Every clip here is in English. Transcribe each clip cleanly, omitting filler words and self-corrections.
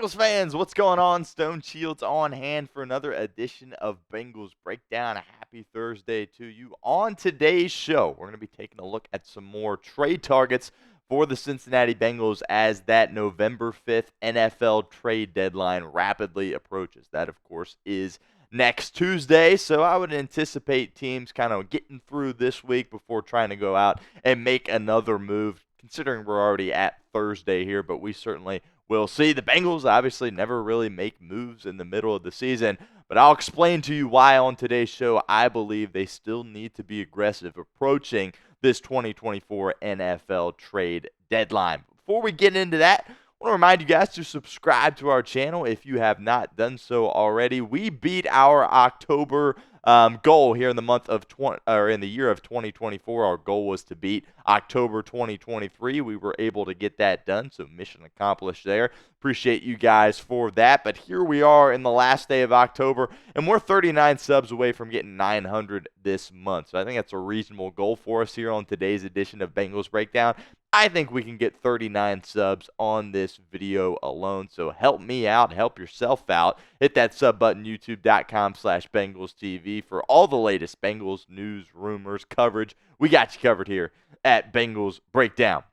Bengals fans, what's going on? Stone Shields on hand for another edition of Bengals Breakdown. A happy Thursday to you. On today's show, we're going to be taking a look at some more trade targets for the Cincinnati Bengals as that November 5th NFL trade deadline rapidly approaches. That, of course, is next Tuesday, so I would anticipate teams kind of getting through this week before trying to go out and make another move, considering we're already at Thursday here, but we certainly will see. The Bengals obviously never really make moves in the middle of the season, but I'll explain to you why on today's show I believe they still need to be aggressive approaching this 2024 NFL trade deadline. Before we get into that, I want to remind you guys to subscribe to our channel if you have not done so already. We beat our October goal here in the year of 2024. Our goal was to beat October 2023. We were able to get that done, so mission accomplished there. Appreciate you guys for that. But here we are in the last day of October, and we're 39 subs away from getting 900 this month. So I think that's a reasonable goal for us here on today's edition of Bengals Breakdown. I think we can get 39 subs on this video alone, so help me out, help yourself out. Hit that sub button, youtube.com/BengalsTV for all the latest Bengals news, rumors, coverage. We got you covered here at Bengals Breakdown.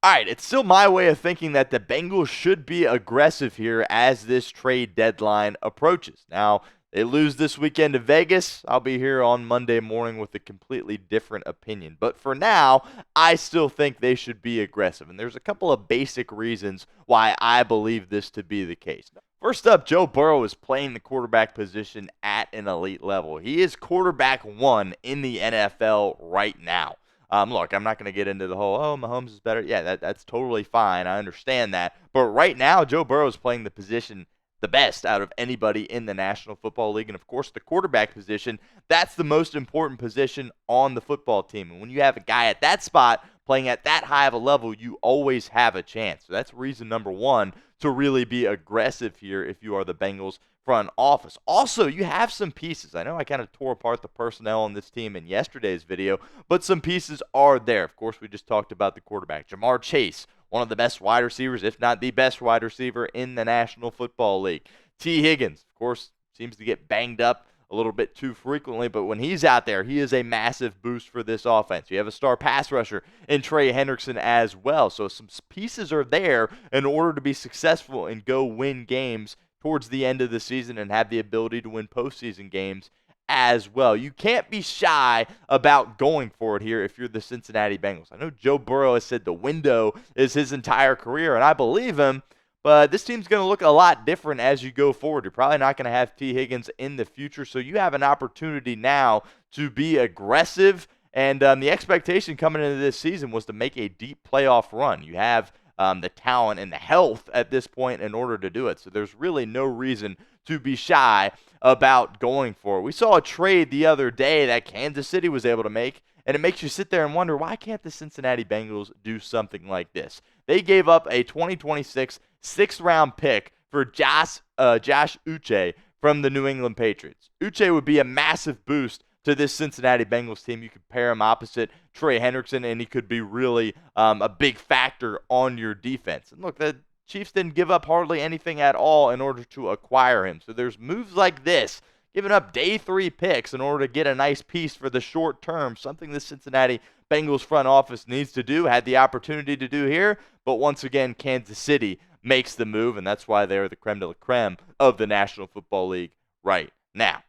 All right, it's still my way of thinking that the Bengals should be aggressive here as this trade deadline approaches. Now, they lose this weekend to Vegas. I'll be here on Monday morning with a completely different opinion. But for now, I still think they should be aggressive. And there's a couple of basic reasons why I believe this to be the case. First up, Joe Burrow is playing the quarterback position at an elite level. He is quarterback one in the NFL right now. Look, I'm not going to get into the whole, Mahomes is better. Yeah, that's totally fine. I understand that. But right now, Joe Burrow is playing the position the best out of anybody in the National Football League. And, of course, the quarterback position, that's the most important position on the football team. And when you have a guy at that spot playing at that high of a level, you always have a chance. So that's reason number one to really be aggressive here if you are the Bengals front office. Also, you have some pieces. I know I kind of tore apart the personnel on this team in yesterday's video, but some pieces are there. Of course, we just talked about the quarterback. Jamar Chase, one of the best wide receivers, if not the best wide receiver in the National Football League. T. Higgins, of course, seems to get banged up a little bit too frequently, but when he's out there, he is a massive boost for this offense. You have a star pass rusher in Trey Hendrickson as well. So some pieces are there in order to be successful and go win games towards the end of the season and have the ability to win postseason games as well. You can't be shy about going for it here if you're the Cincinnati Bengals. I know Joe Burrow has said the window is his entire career, and I believe him, but this team's going to look a lot different as you go forward. You're probably not going to have T. Higgins in the future, so you have an opportunity now to be aggressive, and the expectation coming into this season was to make a deep playoff run. You have the talent and the health at this point in order to do it, so there's really no reason to be shy about going for it. We saw a trade the other day that Kansas City was able to make, and it makes you sit there and wonder, why can't the Cincinnati Bengals do something like this? They gave up a 2026 sixth-round pick for Josh Uche from the New England Patriots. Uche would be a massive boost to this Cincinnati Bengals team. You could pair him opposite Trey Hendrickson, and he could be really a big factor on your defense. And look, the Chiefs didn't give up hardly anything at all in order to acquire him. So there's moves like this, giving up day 3 picks in order to get a nice piece for the short term, something the Cincinnati Bengals front office needs to do, had the opportunity to do here, but once again, Kansas City makes the move, and that's why they're the creme de la creme of the National Football League right now.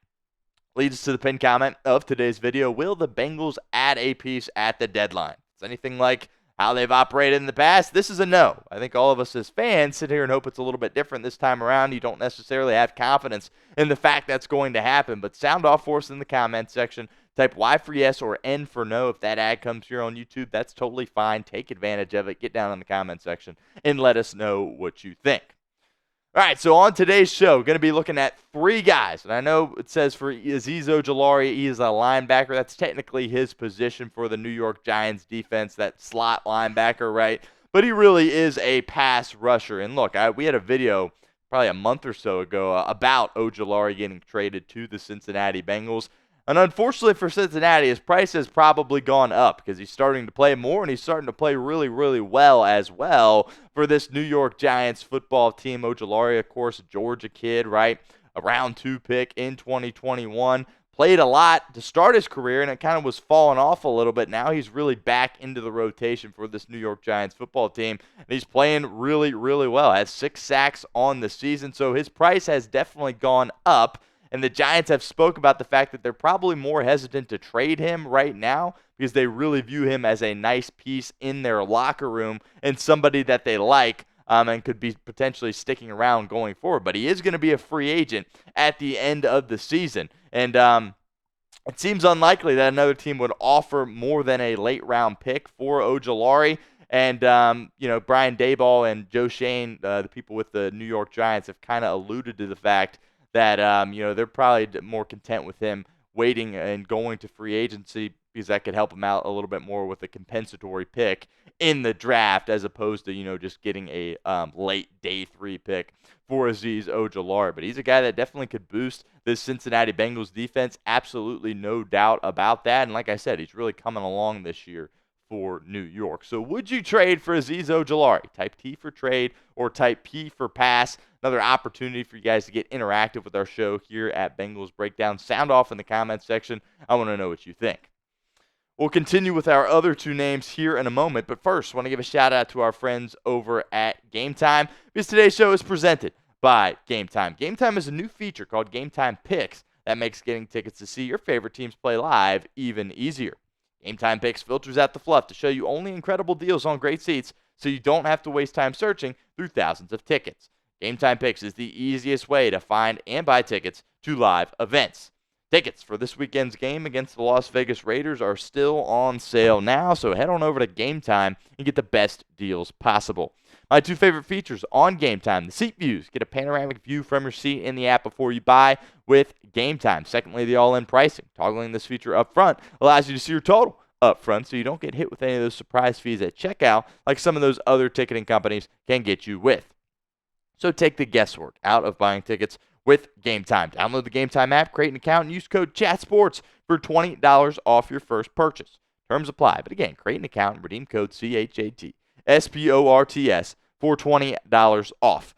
Leads us to the pinned comment of today's video. Will the Bengals add a piece at the deadline? It's anything like how they've operated in the past? This is a no. I think all of us as fans sit here and hope it's a little bit different this time around. You don't necessarily have confidence in the fact that's going to happen, but sound off for us in the comment section. Type Y for yes or N for no. If that ad comes here on YouTube, that's totally fine. Take advantage of it. Get down in the comment section and let us know what you think. All right, so on today's show, going to be looking at 3 guys. And I know it says for Azeez Ojulari, he is a linebacker. That's technically his position for the New York Giants defense, that slot linebacker, right? But he really is a pass rusher. And look, we had a video probably a month or so ago about Ojulari getting traded to the Cincinnati Bengals. And unfortunately for Cincinnati, his price has probably gone up because he's starting to play more and he's starting to play really, really well as well for this New York Giants football team. Ojulari, of course, a Georgia kid, right? A round 2 pick in 2021. Played a lot to start his career, and it kind of was falling off a little bit. Now he's really back into the rotation for this New York Giants football team, and he's playing really, really well. Has 6 sacks on the season, so his price has definitely gone up. And the Giants have spoke about the fact that they're probably more hesitant to trade him right now because they really view him as a nice piece in their locker room and somebody that they like and could be potentially sticking around going forward. But he is going to be a free agent at the end of the season. And it seems unlikely that another team would offer more than a late-round pick for Ojulari. And, Brian Daboll and Joe Schoen, the people with the New York Giants, have kind of alluded to the fact that, they're probably more content with him waiting and going to free agency because that could help him out a little bit more with a compensatory pick in the draft as opposed to, just getting a late day 3 pick for Azeez Ojulari. But he's a guy that definitely could boost this Cincinnati Bengals defense. Absolutely no doubt about that. And like I said, he's really coming along this year for New York. So would you trade for Azeez Ojulari? Type T for trade or type P for pass. Another opportunity for you guys to get interactive with our show here at Bengals Breakdown. Sound off in the comments section. I want to know what you think. We'll continue with our other 2 names here in a moment, but first, I want to give a shout out to our friends over at Game Time because today's show is presented by Game Time. Game Time is a new feature called Game Time Picks that makes getting tickets to see your favorite teams play live even easier. Game Time Picks filters out the fluff to show you only incredible deals on great seats so you don't have to waste time searching through thousands of tickets. Game Time Picks is the easiest way to find and buy tickets to live events. Tickets for this weekend's game against the Las Vegas Raiders are still on sale now, so head on over to Game Time and get the best deals possible. My 2 favorite features on Game Time: the seat views. Get a panoramic view from your seat in the app before you buy with Game Time. Secondly, the all-in pricing. Toggling this feature up front allows you to see your total up front so you don't get hit with any of those surprise fees at checkout like some of those other ticketing companies can get you with. So take the guesswork out of buying tickets with Game Time. Download the Game Time app, create an account, and use code CHATSPORTS for $20 off your first purchase. Terms apply. But again, create an account and redeem code CHATSPORTS for $20 off.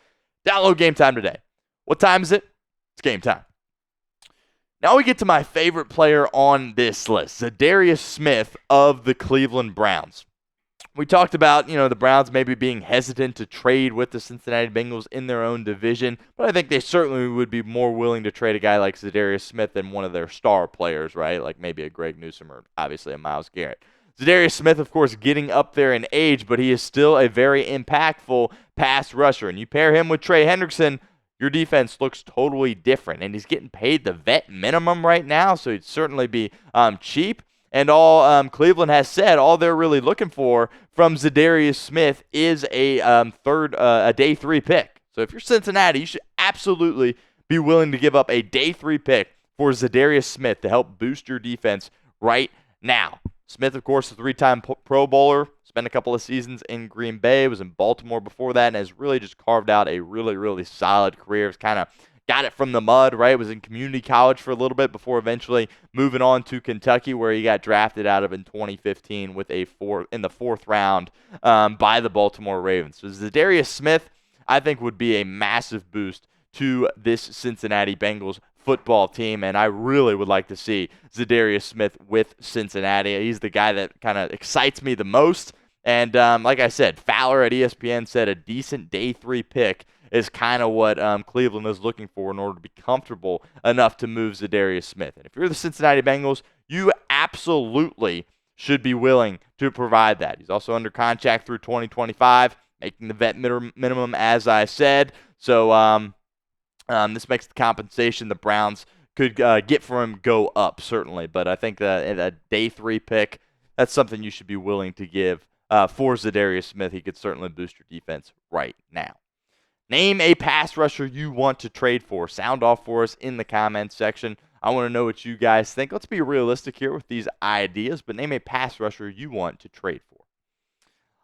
Download Game Time today. What time is it? It's game time. Now we get to my favorite player on this list, ZaDarius Smith of the Cleveland Browns. We talked about, the Browns maybe being hesitant to trade with the Cincinnati Bengals in their own division, but I think they certainly would be more willing to trade a guy like ZaDarius Smith than one of their star players, right? Like maybe a Greg Newsome or obviously a Myles Garrett. ZaDarius Smith, of course, getting up there in age, but he is still a very impactful pass rusher. And you pair him with Trey Hendrickson, your defense looks totally different. And he's getting paid the vet minimum right now, so he'd certainly be cheap. And all Cleveland has said, all they're really looking for from ZaDarius Smith is a day 3 pick. So if you're Cincinnati, you should absolutely be willing to give up a day 3 pick for ZaDarius Smith to help boost your defense right now. Smith, of course, a 3-time Pro Bowler, spent a couple of seasons in Green Bay, was in Baltimore before that, and has really just carved out a really, really solid career. It's kind of got it from the mud, right? Was in community college for a little bit before eventually moving on to Kentucky, where he got drafted out of in 2015 with in the 4th round by the Baltimore Ravens. So ZaDarius Smith, I think, would be a massive boost to this Cincinnati Bengals football team, and I really would like to see ZaDarius Smith with Cincinnati. He's the guy that kind of excites me the most, and like I said, Fowler at ESPN said a decent day 3 pick is kind of what Cleveland is looking for in order to be comfortable enough to move ZaDarius Smith. And if you're the Cincinnati Bengals, you absolutely should be willing to provide that. He's also under contract through 2025, making the vet minimum, as I said. So this makes the compensation the Browns could get for him go up, certainly. But I think that a day 3 pick, that's something you should be willing to give for ZaDarius Smith. He could certainly boost your defense right now. Name a pass rusher you want to trade for. Sound off for us in the comments section. I want to know what you guys think. Let's be realistic here with these ideas, but name a pass rusher you want to trade for.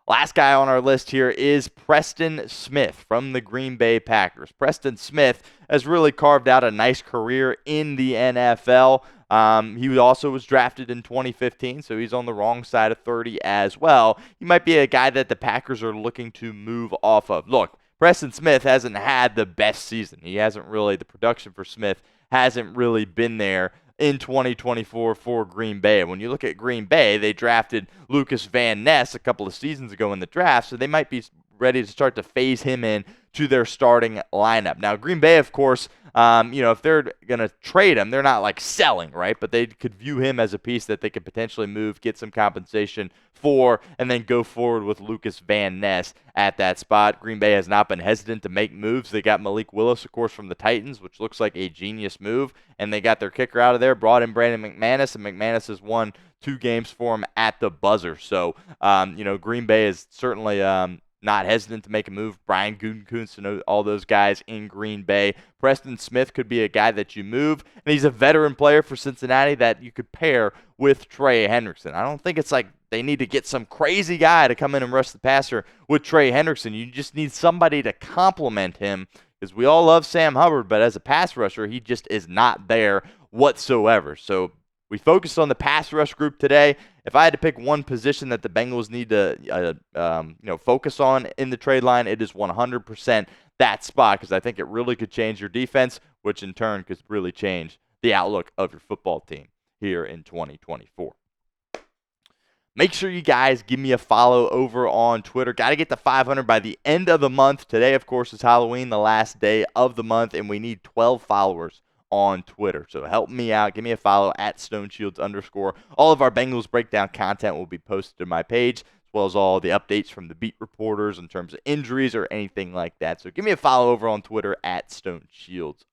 Last guy on our list here is Preston Smith from the Green Bay Packers. Preston Smith has really carved out a nice career in the NFL. He also was drafted in 2015, so he's on the wrong side of 30 as well. He might be a guy that the Packers are looking to move off of. Look, Preston Smith hasn't had the best season. The production for Smith hasn't really been there in 2024 for Green Bay. When you look at Green Bay, they drafted Lucas Van Ness a couple of seasons ago in the draft, so they might be ready to start to phase him in to their starting lineup. Now, Green Bay, of course, if they're going to trade him, they're not like selling, right? But they could view him as a piece that they could potentially move, get some compensation for, and then go forward with Lucas Van Ness at that spot. Green Bay has not been hesitant to make moves. They got Malik Willis, of course, from the Titans, which looks like a genius move, and they got their kicker out of there, brought in Brandon McManus, and McManus has won 2 games for him at the buzzer. So, Green Bay is certainly not hesitant to make a move. Brian Gutekunst, all those guys in Green Bay. Preston Smith could be a guy that you move, and he's a veteran player for Cincinnati that you could pair with Trey Hendrickson. I don't think it's like they need to get some crazy guy to come in and rush the passer with Trey Hendrickson. You just need somebody to complement him, because we all love Sam Hubbard, but as a pass rusher, he just is not there whatsoever. So we focused on the pass rush group today. If I had to pick one position that the Bengals need to focus on in the trade line, it is 100% that spot, because I think it really could change your defense, which in turn could really change the outlook of your football team here in 2024. Make sure you guys give me a follow over on Twitter. Got to get to 500 by the end of the month. Today, of course, is Halloween, the last day of the month, and we need 12 followers on Twitter. So help me out. Give me a follow at @StoneShields_. All of our Bengals Breakdown content will be posted to my page, as well as all the updates from the beat reporters in terms of injuries or anything like that. So give me a follow over on Twitter at @StoneShields_.